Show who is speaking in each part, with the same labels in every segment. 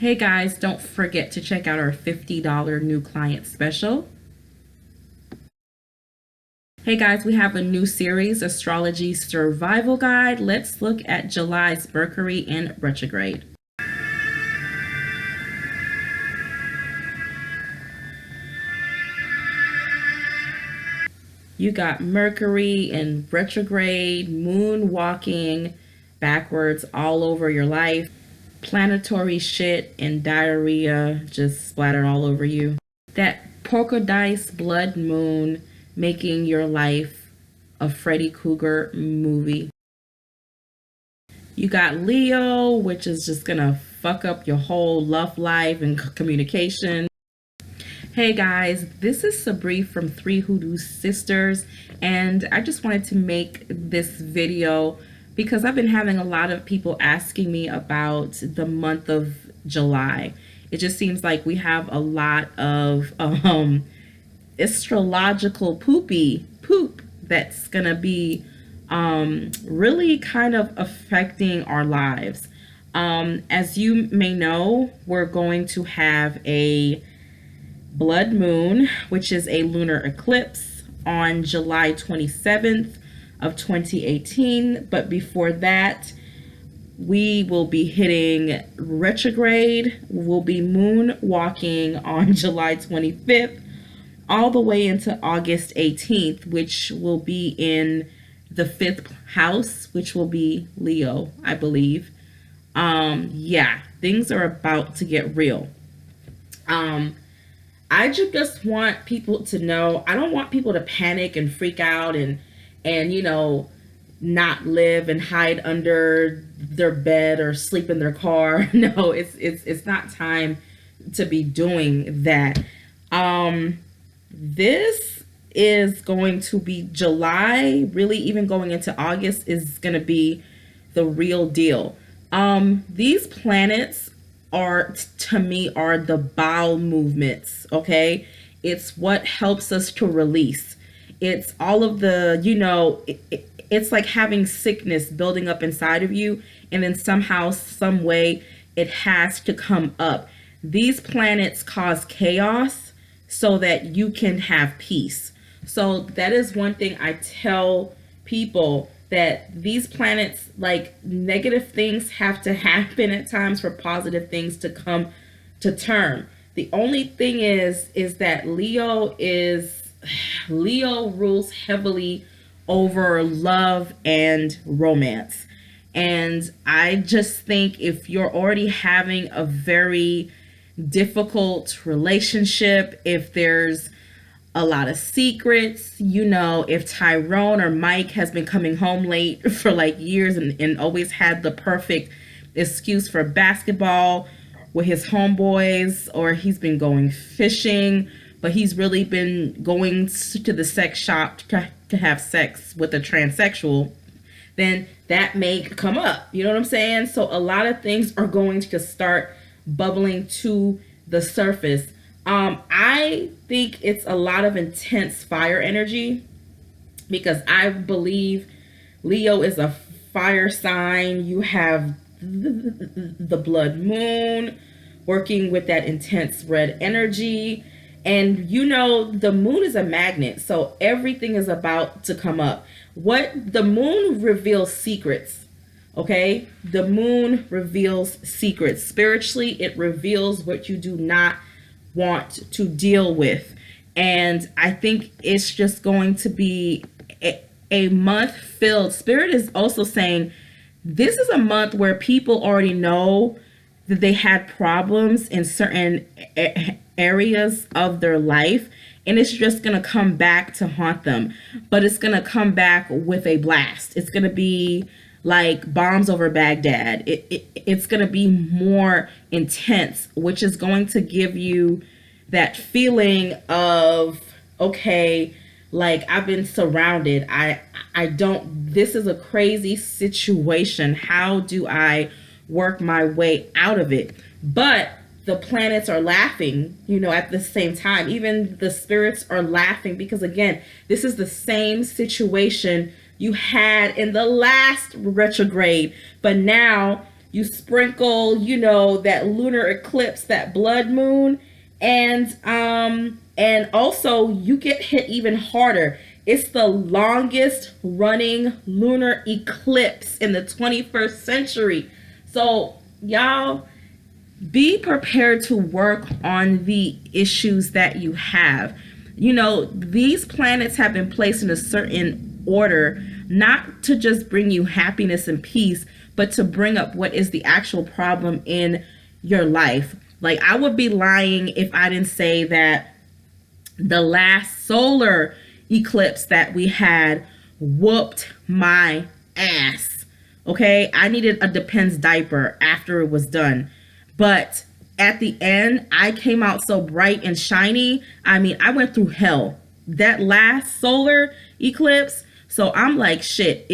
Speaker 1: Hey guys, don't forget to check out our $50 new client special. Hey guys, we have a new series, Astrology Survival Guide. Let's look at July's Mercury in retrograde. You got Mercury in retrograde, moon walking backwards all over your life, planetary shit and diarrhea just splattered all over you. That polka dice blood moon making your life a Freddy Krueger movie. You got Leo, which is just gonna fuck up your whole love life and communication. Hey guys, this is Sabri from Three Hoodoo Sisters, and I just wanted to make this video because I've been having a lot of people asking me about the month of July. It just seems like we have a lot of astrological poop that's gonna be really kind of affecting our lives. As you may know, we're going to have a blood moon, which is a lunar eclipse on July 27th of 2018. But before that, we will be hitting retrograde. We'll be moon walking on July 25th all the way into August 18th, which will be in the 5th house, which will be Leo, I believe. Yeah, things are about to get real. I just want people to know, I don't want people to panic and freak out and not live and hide under their bed or sleep in their car. No, it's not time to be doing that. This is going to be July, really even going into August is going to be the real deal. These planets to me are the bowel movements. Okay, it's what helps us to release. It's all of the, it's like having sickness building up inside of you, and then somehow, some way, it has to come up. These planets cause chaos so that you can have peace. So that is one thing I tell people, that these planets, like, negative things have to happen at times for positive things to come to term. The only thing is that Leo rules heavily over love and romance. And I just think if you're already having a very difficult relationship, if there's a lot of secrets, if Tyrone or Mike has been coming home late for like years and always had the perfect excuse for basketball with his homeboys, or he's been going fishing, but he's really been going to the sex shop to have sex with a transsexual, then that may come up. You know what I'm saying? So a lot of things are going to start bubbling to the surface. I think it's a lot of intense fire energy, because I believe Leo is a fire sign. You have the blood moon working with that intense red energy. And the moon is a magnet, so everything is about to come up. What the moon reveals secrets, okay? The moon reveals secrets. Spiritually, it reveals what you do not want to deal with. And I think it's just going to be a month filled. Spirit is also saying this is a month where people already know that they had problems in certain areas of their life, and it's just going to come back to haunt them. But it's going to come back with a blast. It's going to be like bombs over Baghdad. It's going to be more intense, which is going to give you that feeling of, okay, like, I've been surrounded. This is a crazy situation. How do I work my way out of it? But the planets are laughing, at the same time. Even the spirits are laughing, because again, this is the same situation you had in the last retrograde, but now you sprinkle, you know, that lunar eclipse, that blood moon, and also you get hit even harder. It's the longest running lunar eclipse in the 21st century. So, y'all, be prepared to work on the issues that you have. You know, these planets have been placed in a certain order, not to just bring you happiness and peace, but to bring up what is the actual problem in your life. Like, I would be lying if I didn't say that the last solar eclipse that we had whooped my ass. Okay, I needed a Depends diaper after it was done. But at the end, I came out so bright and shiny. I mean, I went through hell. That last solar eclipse. So I'm like, shit,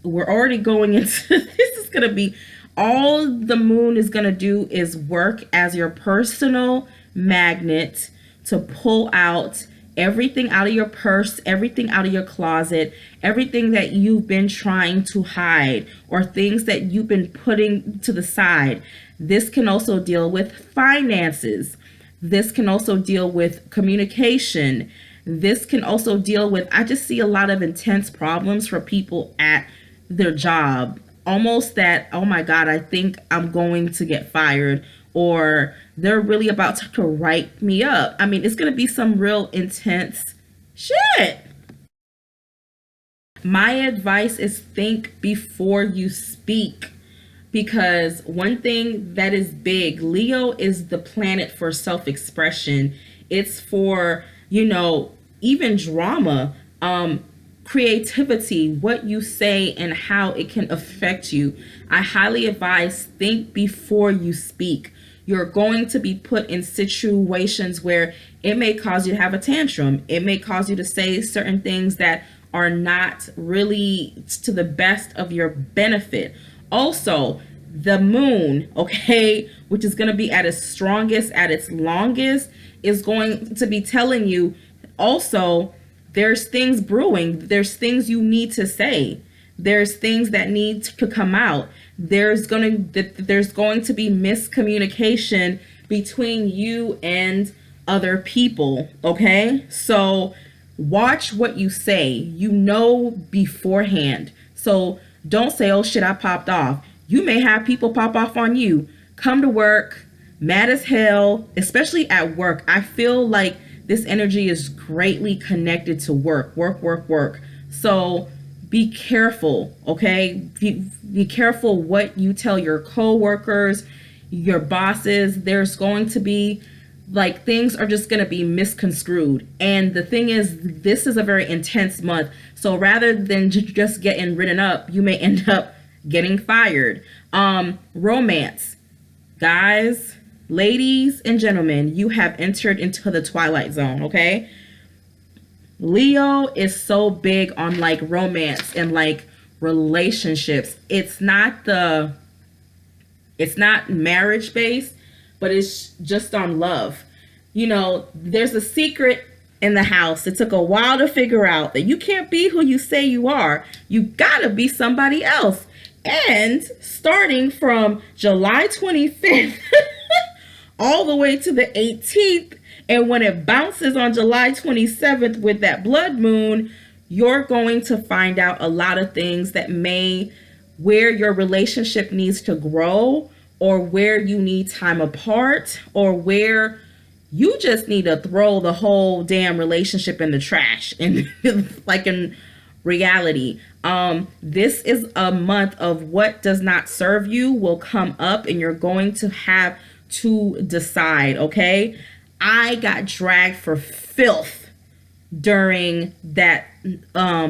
Speaker 1: we're already going into this is going to be all the moon is going to do is work as your personal magnet to pull out everything out of your purse, everything out of your closet, everything that you've been trying to hide or things that you've been putting to the side. This can also deal with finances. This can also deal with communication. This can also deal with, I just see a lot of intense problems for people at their job. Almost that, oh my God, I think I'm going to get fired, or they're really about to write me up. I mean, it's going to be some real intense shit. My advice is think before you speak, because one thing that is big, Leo is the planet for self-expression. It's for, you know, even drama, creativity, what you say and how it can affect you. I highly advise think before you speak. You're going to be put in situations where it may cause you to have a tantrum. It may cause you to say certain things that are not really to the best of your benefit. Also, the moon, okay, which is going to be at its strongest, at its longest, is going to be telling you also there's things brewing. There's things you need to say. There's things that need to come out. There's going to be miscommunication between you and other people, okay? So watch what you say. You know beforehand. So don't say, oh shit, I popped off. You may have people pop off on you. Come to work, mad as hell, especially at work. I feel like this energy is greatly connected to work. So be careful, okay? Be careful what you tell your coworkers, your bosses. There's going to be, like, things are just going to be misconstrued. And the thing is, this is a very intense month. So rather than just getting written up, you may end up getting fired. Romance. Guys, ladies and gentlemen, you have entered into the twilight zone, okay? Leo is so big on like romance and like relationships. It's not marriage based, but it's just on love. You know, there's a secret in the house. It took a while to figure out that you can't be who you say you are. You gotta be somebody else. And starting from July 25th all the way to the 18th, and when it bounces on July 27th with that blood moon, you're going to find out a lot of things that where your relationship needs to grow, or where you need time apart, or where you just need to throw the whole damn relationship in the trash. And like in reality, this is a month of what does not serve you will come up, and you're going to have to decide, okay? I got dragged for filth during that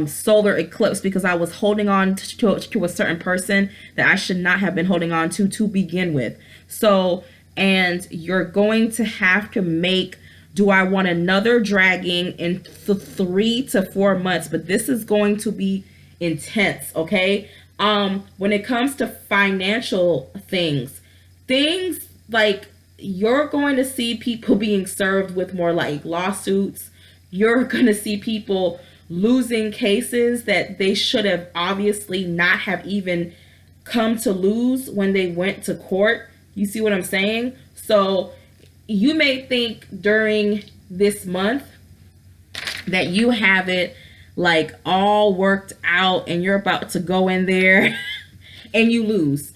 Speaker 1: solar eclipse because I was holding on to a certain person that I should not have been holding on to begin with. So, and you're going to have to make, do I want another dragging in 3 to 4 months? But this is going to be intense, okay? When it comes to financial things like, you're going to see people being served with more like lawsuits. You're going to see people losing cases that they should have obviously not have even come to lose when they went to court. You see what I'm saying? So you may think during this month that you have it like all worked out and you're about to go in there and you lose.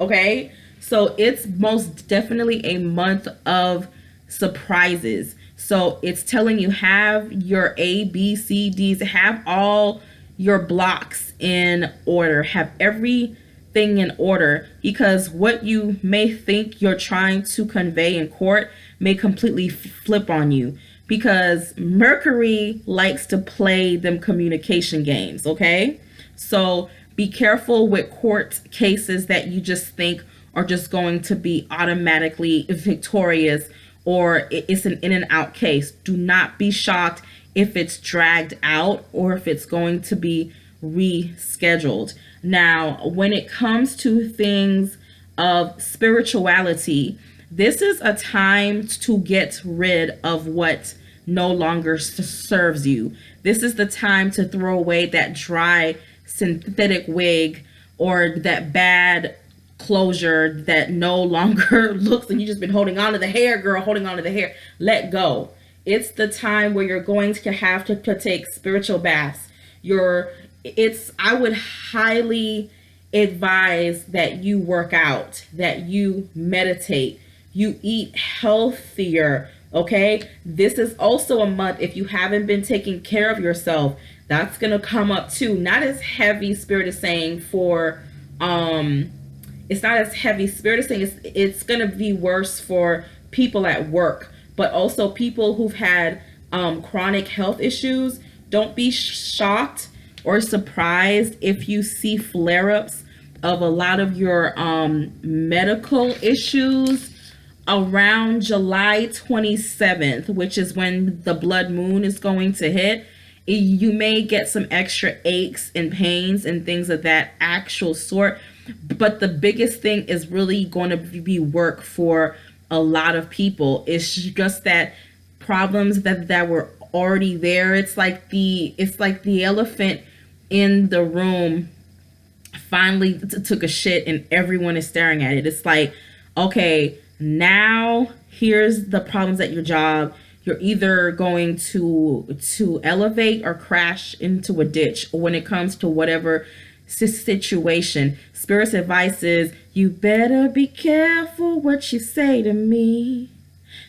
Speaker 1: Okay? So it's most definitely a month of surprises. So it's telling you have your A, B, C, D's, have all your blocks in order, have everything in order, because what you may think you're trying to convey in court may completely flip on you, because Mercury likes to play them communication games, okay? So be careful with court cases that you just think are just going to be automatically victorious, or it's an in and out case. Do not be shocked if it's dragged out or if it's going to be rescheduled. Now, when it comes to things of spirituality, this is a time to get rid of what no longer serves you. This is the time to throw away that dry synthetic wig or that bad closure that no longer looks, and you just been holding on to the hair, girl, holding on to the hair. Let go. It's the time where you're going to have to take spiritual baths. I would highly advise that you work out, that you meditate, you eat healthier. Okay, this is also a month, if you haven't been taking care of yourself, that's gonna come up too. Not as heavy, Spirit is saying, for it's not as heavy. Spirit is saying it's gonna be worse for people at work, but also people who've had chronic health issues. Don't be shocked or surprised if you see flare-ups of a lot of your medical issues around July 27th, which is when the blood moon is going to hit. You may get some extra aches and pains and things of that actual sort. But the biggest thing is really going to be work for a lot of people. It's just that problems that were already there. It's like the elephant in the room finally took a shit and everyone is staring at it. It's like, okay, now here's the problems at your job. You're either going to elevate or crash into a ditch when it comes to whatever situation. Spirit's advice is you better be careful what you say to me,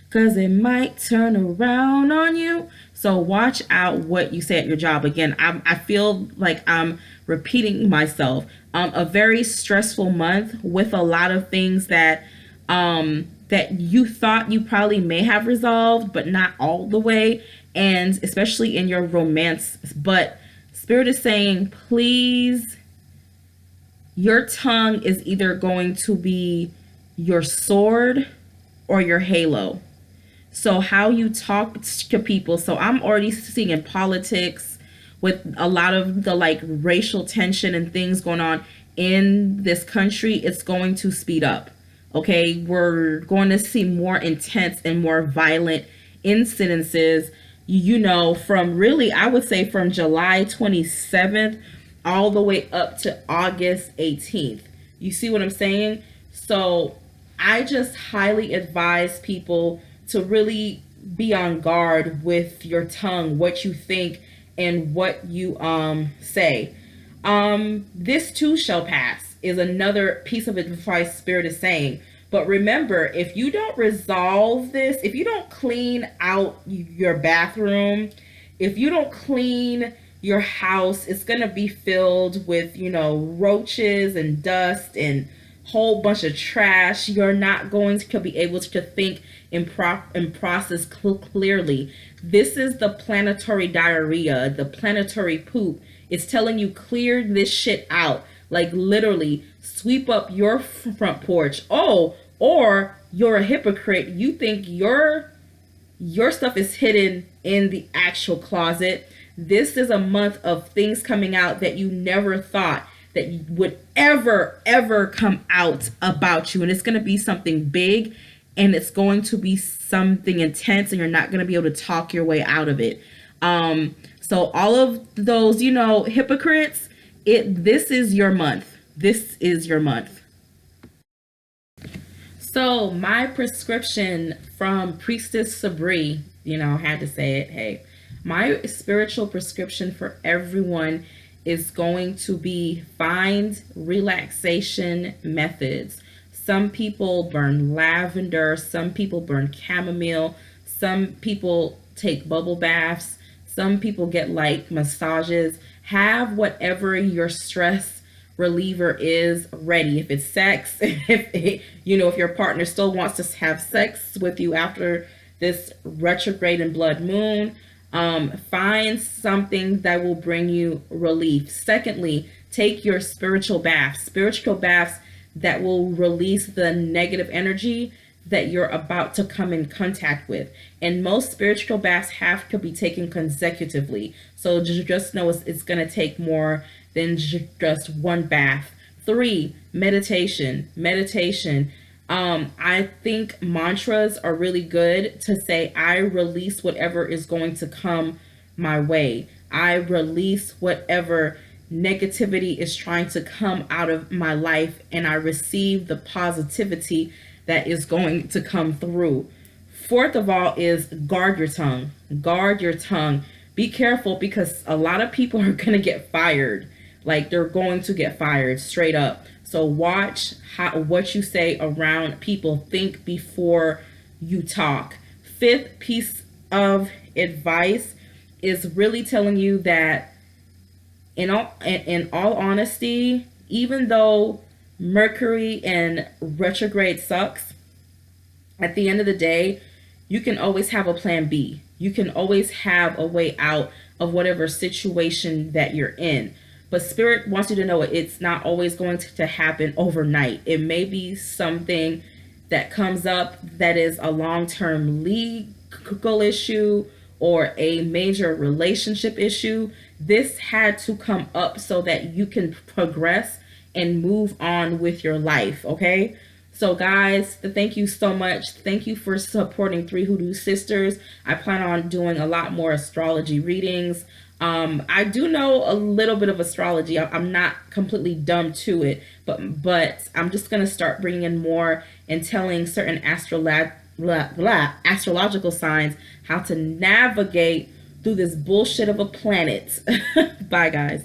Speaker 1: because it might turn around on you. So watch out what you say at your job. Again, I feel like I'm repeating myself. A very stressful month with a lot of things that that you thought you probably may have resolved, but not all the way, and especially in your romance. But Spirit is saying, please, your tongue is either going to be your sword or your halo. So how you talk to people. So I'm already seeing in politics with a lot of the like racial tension and things going on in this country, it's going to speed up. Okay, we're going to see more intense and more violent incidences, from really, I would say from July 27th all the way up to August 18th. You see what I'm saying? So I just highly advise people to really be on guard with your tongue, what you think and what you say. This too shall pass is another piece of advice Spirit is saying. But remember, if you don't resolve this, if you don't clean out your bathroom, if you don't clean your house, it's going to be filled with, roaches and dust and whole bunch of trash. You're not going to be able to think and process clearly. This is the planetary diarrhea, the planetary poop. It's telling you clear this shit out. Like literally sweep up your front porch. Oh, or you're a hypocrite. You think your stuff is hidden in the actual closet. This is a month of things coming out that you never thought that would ever come out about you. And it's going to be something big, and it's going to be something intense, and you're not going to be able to talk your way out of it. So all of those, hypocrites, this is your month. this is your month. So my prescription from Priestess Sabri, had to say it. Hey, my spiritual prescription for everyone is going to be find relaxation methods. Some people burn lavender, some people burn chamomile, some people take bubble baths, some people get like massages. Have whatever your stress reliever is ready. If it's sex, if your partner still wants to have sex with you after this retrograde and blood moon, find something that will bring you relief. Secondly, take your spiritual baths that will release the negative energy that you're about to come in contact with. And most spiritual baths have to be taken consecutively. So just know it's going to take more than just one bath. 3, meditation. I think mantras are really good to say, I release whatever is going to come my way. I release whatever negativity is trying to come out of my life, and I receive the positivity that is going to come through. Fourth of all is guard your tongue. Guard your tongue. Be careful, because a lot of people are going to get fired. Like, they're going to get fired straight up. So watch what you say around people. Think before you talk. Fifth piece of advice is really telling you that in all honesty, even though Mercury and retrograde sucks, at the end of the day, you can always have a plan B. You can always have a way out of whatever situation that you're in. But Spirit wants you to know it's not always going to happen overnight. It may be something that comes up that is a long-term legal issue or a major relationship issue. This had to come up so that you can progress and move on with your life, okay? So guys, thank you so much. Thank you for supporting Three Hoodoo Sisters. I plan on doing a lot more astrology readings. I do know a little bit of astrology. I'm not completely dumb to it, but I'm just going to start bringing in more and telling certain astrological signs how to navigate through this bullshit of a planet. Bye, guys.